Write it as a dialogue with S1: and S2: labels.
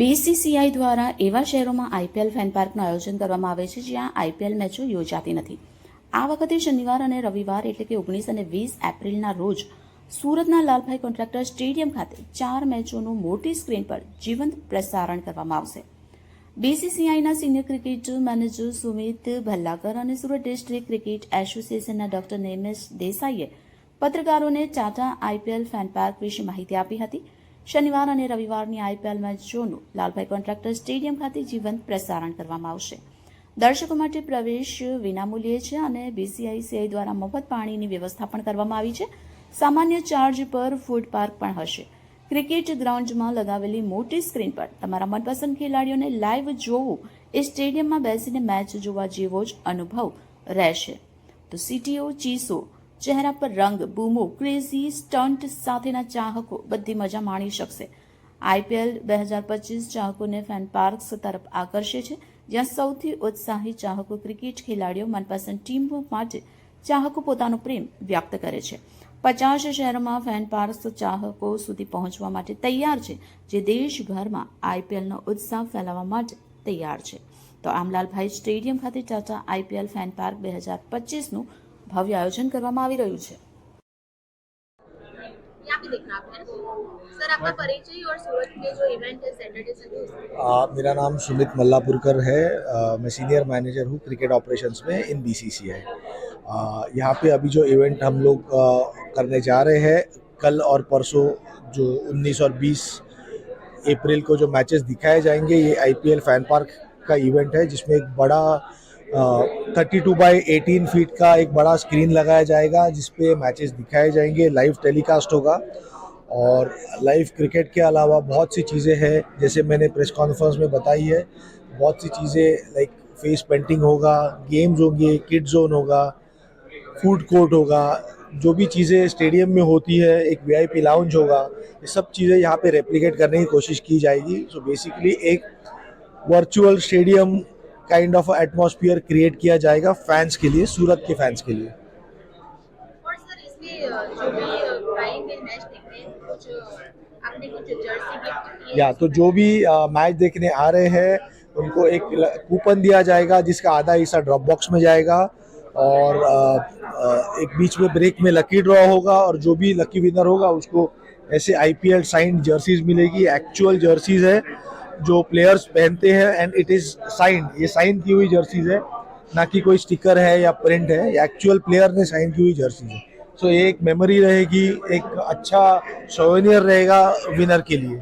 S1: BCCI દ્વારા એવા શહેરોમાં આઈપીએલ ફેન પાર્કનું આયોજન કરવામાં આવે છે જ્યાં આઈપીએલ મેચો યોજાતી નથી. આ વખતે શનિવાર અને રવિવાર એટલે કે 19 અને 20 એપ્રિલના રોજ સુરતના લાલભાઈ કોન્ટ્રાક્ટર સ્ટેડિયમ ખાતે 4 મેચોનું મોટી સ્ક્રીન પર જીવંત પ્રસારણ કરવામાં આવશે. બીસીસીઆઈના સિનિયર ક્રિકેટ મેનેજર સુમિત ભલ્લાકર અને સુરત ડિસ્ટ્રિક્ટ ક્રિકેટ એસોસિએશનના ડોક્ટર નેમેશ દેસાઈએ પત્રકારોને ટાટા આઈપીએલ ફેન પાર્ક વિશે માહિતી આપી હતી. શનિવાર અને રવિવારની આઈપીએલ મેચોનું લાલભાઈ કોન્ટ્રાક્ટર સ્ટેડિયમ ખાતે જીવંત પ્રસારણ કરવામાં આવશે. દર્શકો માટે પ્રવેશ વિનામૂલ્યે છે અને બીસીસીઆઈ દ્વારા મફત પાણીની વ્યવસ્થા પણ કરવામાં આવી છે. સામાન્ય ચાર્જ પર ફૂડ પાર્ક પણ હશે. ક્રિકેટ ગ્રાઉન્ડમાં લગાવેલી મોટી સ્ક્રીન પર તમારા મનપસંદ ખેલાડીઓને લાઈવ જોવું એ સ્ટેડિયમમાં બેસીને મેચ જોવા જેવો જ અનુભવ રહેશે. તો સીટીઓ ચીસો, ચહેરા પર રંગ, બૂમો, ક્રેઝી સ્ટન્ટ સાથેના ચાહકો બધી મજા માણી શકશે. આઈપીએલ 2025 ચાહકોને ફેન પાર્ક્સ તરફ આકર્ષે છે, જ્યાં સૌથી ઉત્સાહી ચાહકો ક્રિકેટ ખેલાડીઓ મનપસંદ ટીમો માટે ચાહકો પોતાનો પ્રેમ વ્યક્ત કરે છે. 50 શહેરોમાં ફેન પાર્ક્સ ચાહકો સુધી પહોંચવા માટે તૈયાર છે, જે દેશભરમાં આઈપીએલનો ઉત્સાહ ફેલાવવા માટે તૈયાર છે. તો આમલાલભાઈ સ્ટેડિયમ ખાતે ટાટા આઈપીએલ ફેન પાર્ક 2025નું भव्य आयोजन કરવામાં આવી રહ્યું છે.
S2: सर आपका परिचय और सूरत में जो इवेंट है सैटरडे संडे।
S3: मेरा नाम सुमित मल्लापुरकर है। मैं सीनियर मैनेजर हूँ क्रिकेट ऑपरेशंस में इन बीसीसीआई। यहाँ पे अभी जो इवेंट हम लोग करने जा रहे हैं, कल और परसों जो 19 और 20 अप्रैल को जो मैचेस दिखाए जाएंगे, ये आईपीएल फैन पार्क का इवेंट है, जिसमें एक बड़ा 32x18 फीट का एक बड़ा स्क्रीन लगाया जाएगा, जिसपे मैचेस दिखाए जाएंगे, लाइव टेलीकास्ट होगा। और लाइव क्रिकेट के अलावा बहुत सी चीज़ें हैं, जैसे मैंने प्रेस कॉन्फ्रेंस में बताई है, बहुत सी चीज़ें लाइक फेस पेंटिंग होगा, गेम्स होंगे, किड जोन होगा, फूड कोर्ट होगा, जो भी चीज़ें स्टेडियम में होती है, एक वीआईपी लाउंज होगा, ये सब चीज़ें यहाँ पे रेप्लिकेट करने की कोशिश की जाएगी. सो बेसिकली एक virtual stadium kind of atmosphere create किया जाएगा फैंस के लिए, सूरत के फैंस के लिए.
S2: और सर इसमें जो भी आएंगे मैच देखने, कुछ आपने कुछ जर्सी गिफ्ट की
S3: या तो जो भी मैच देखने आ रहे हैं उनको एक कूपन दिया जाएगा, जिसका आधा हिस्सा ड्रॉप बॉक्स में जाएगा, और एक बीच में ब्रेक में लकी ड्रॉ होगा, और जो भी लकी विनर होगा उसको ऐसे आईपीएल साइंड जर्सीज मिलेगी. एक्चुअल जर्सीज है जो प्लेयर्स पहनते हैं, एंड इट इज़ साइंड, ये साइन की हुई जर्सीज है, ना कि कोई स्टिकर है या प्रिंट है. ये एक्चुअल प्लेयर ने साइन की हुई जर्सीज है. सो ये एक मेमोरी रहेगी, एक अच्छा सोवेनियर रहेगा विनर के लिए.